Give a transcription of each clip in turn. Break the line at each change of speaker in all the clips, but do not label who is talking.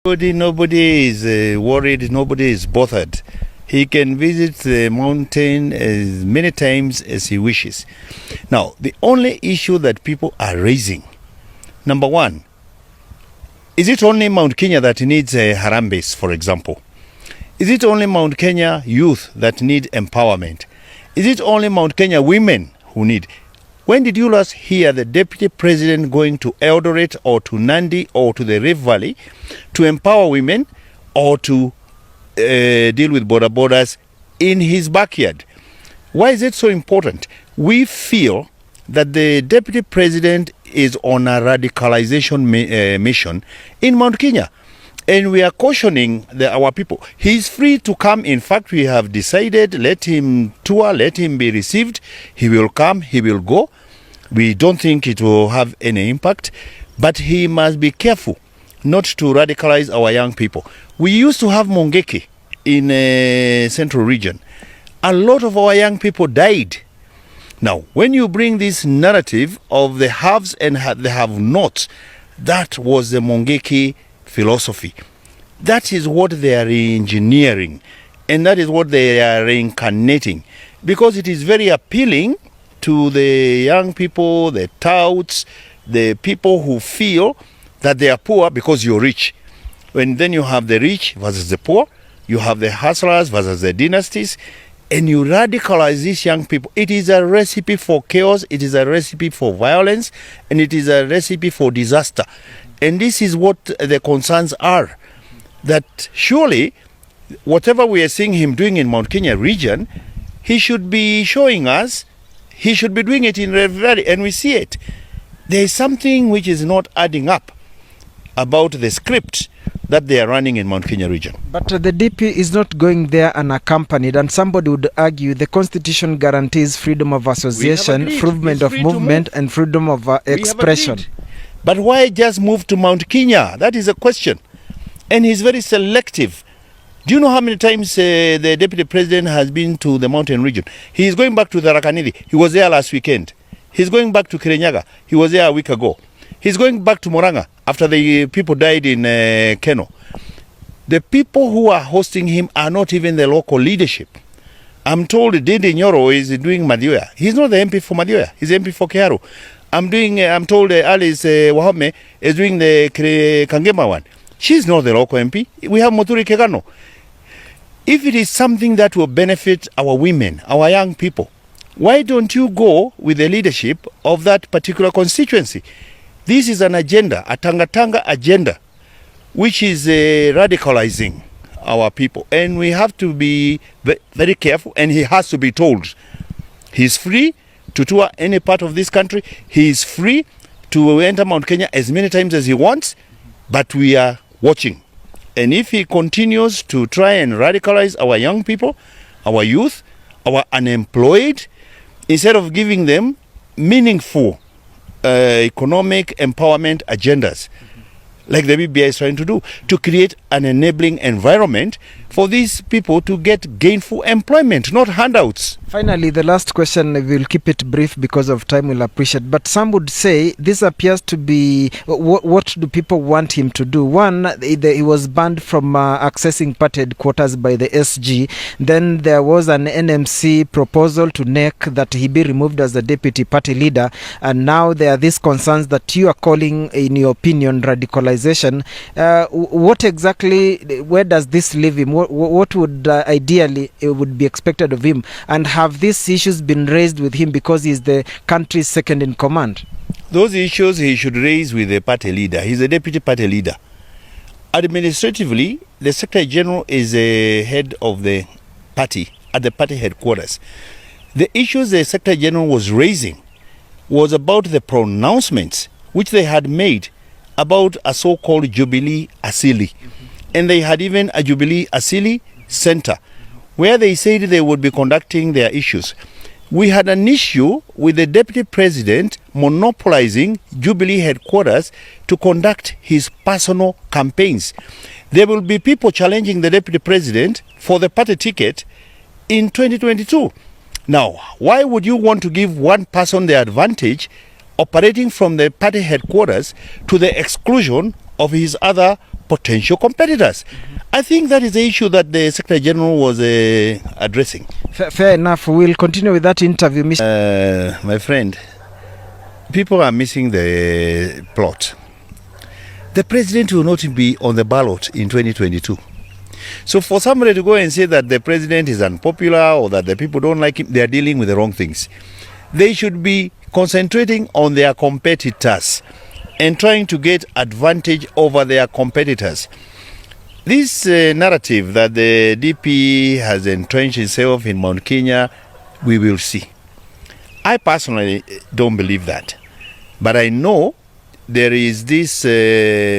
Nobody is worried, nobody is bothered. He can visit the mountain as many times as he wishes. Now, the only issue that people are raising, number one, is it only Mount Kenya that needs Harambes, for example? Is it only Mount Kenya youth that need empowerment? Is it only Mount Kenya women who need? When did you last hear the deputy president going to Eldoret or to Nandi or to the Rift Valley to empower women or to deal with borders in his backyard? Why is it so important? We feel that the deputy president is on a radicalization mission in Mount Kenya. And we are cautioning our people. He is free to come. In fact, we have decided, let him tour, let him be received. He will come, he will go. We don't think it will have any impact. But he must be careful not to radicalize our young people. We used to have Mongeki in Central Region. A lot of our young people died. Now, when you bring this narrative of the haves and the have-nots, that was the Mongeki philosophy. That is what they are engineering, and that is what they are reincarnating, because it is very appealing to the young people, the touts, the people who feel that they are poor because you're rich. And then you have the rich versus the poor, you have the hustlers versus the dynasties, and you radicalize these young people. It is a recipe for chaos, it is a recipe for violence, and it is a recipe for disaster. And this is what the concerns are, that surely whatever we are seeing him doing in Mount Kenya region, he should be showing us, he should be doing it in Rift Valley, and we see it. There is something which is not adding up about the script that they are running in Mount Kenya region.
But the DP is not going there unaccompanied, and somebody would argue the constitution guarantees freedom of association, freedom of movement, and freedom of expression.
But why just move to Mount Kenya? That is a question. And he's very selective. Do you know how many times the deputy president has been to the mountain region? He is going back to the Rakanidi. He was there last weekend. He's going back to Kirinyaga. He was there a week ago. He's going back to Moranga after the people died in Keno. The people who are hosting him are not even the local leadership. I'm told Dindi Nyoro is doing Madioya. He's not the MP for Madioya. He's the MP for Keharu. I'm told Alice Wahome is doing the Kangema one. She's not the local MP. We have Muturi Kegano. If it is something that will benefit our women, our young people, why don't you go with the leadership of that particular constituency? This is an agenda, a Tanga agenda, which is radicalizing our people. And we have to be very careful, and he has to be told. He's free to tour any part of this country. He is free to enter Mount Kenya as many times as he wants, but we are watching. And if he continues to try and radicalize our young people, our youth, our unemployed, instead of giving them meaningful economic empowerment agendas, like the BBI is trying to do, to create an enabling environment for these people to get gainful employment, not handouts.
Finally, the last question, we'll keep it brief because of time, we'll appreciate. But some would say this appears to be, what do people want him to do? One, he was banned from accessing party headquarters by the SG. Then there was an NMC proposal to NEC that he be removed as the deputy party leader. And now there are these concerns that you are calling, in your opinion, radicalization. What exactly, where does this leave him? What would ideally would be expected of him? And have these issues been raised with him because he's the country's second in command?
Those issues he should raise with the party leader. He's a deputy party leader. Administratively, the Secretary General is a head of the party at the party headquarters. The issues the Secretary General was raising was about the pronouncements which they had made about a so-called Jubilee Asili. And they had even a Jubilee Asili Center where they said they would be conducting their issues. We had an issue with the deputy president monopolizing Jubilee headquarters to conduct his personal campaigns. There will be people challenging the deputy president for the party ticket in 2022. Now, why would you want to give one person the advantage operating from the party headquarters to the exclusion of his other potential competitors. I think that is the issue that the Secretary General was addressing.
Fair enough. We'll continue with that interview, Mr.
My friend, people are missing the plot. The president will not be on the ballot in 2022. So for somebody to go and say that the president is unpopular or that the people don't like him, they are dealing with the wrong things. They should be concentrating on their competitors and trying to get advantage over their competitors. This narrative that the DP has entrenched itself in Mount Kenya, we will see. I personally don't believe that. But I know there is this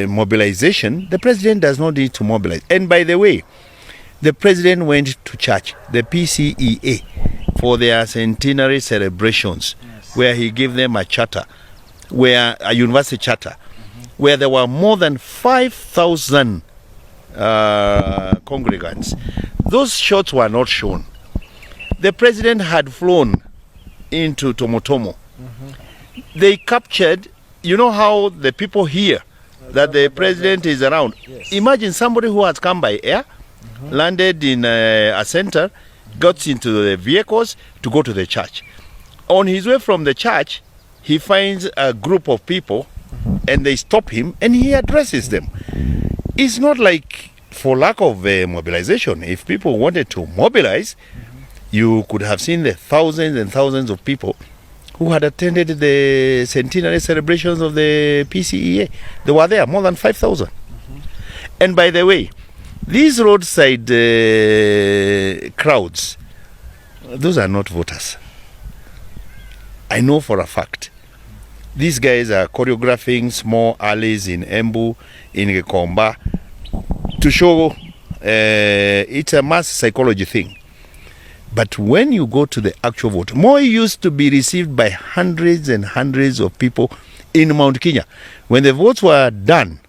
mobilization. The president does not need to mobilize. And by the way, the president went to church, the PCEA, for their centenary celebrations, where he gave them a charter, a university charter, where there were more than 5,000 congregants. Those shots were not shown. The president had flown into Tomotomo. They captured, you know how the people hear that the president is around. Yes. Imagine somebody who has come by air, landed in a center, got into the vehicles to go to the church. On his way from the church, he finds a group of people and they stop him and he addresses them. It's not like for lack of mobilization. If people wanted to mobilize, you could have seen the thousands and thousands of people who had attended the centenary celebrations of the PCEA. They were there, more than 5,000. And by the way, these roadside crowds, those are not voters. I know for a fact. These guys are choreographing small alleys in Embu, in Gikomba, to show it's a mass psychology thing. But when you go to the actual vote, Moi used to be received by hundreds and hundreds of people in Mount Kenya. When the votes were done,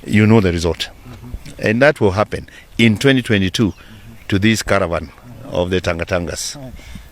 you know the result. And that will happen in 2022 to this caravan of the Tangatangas.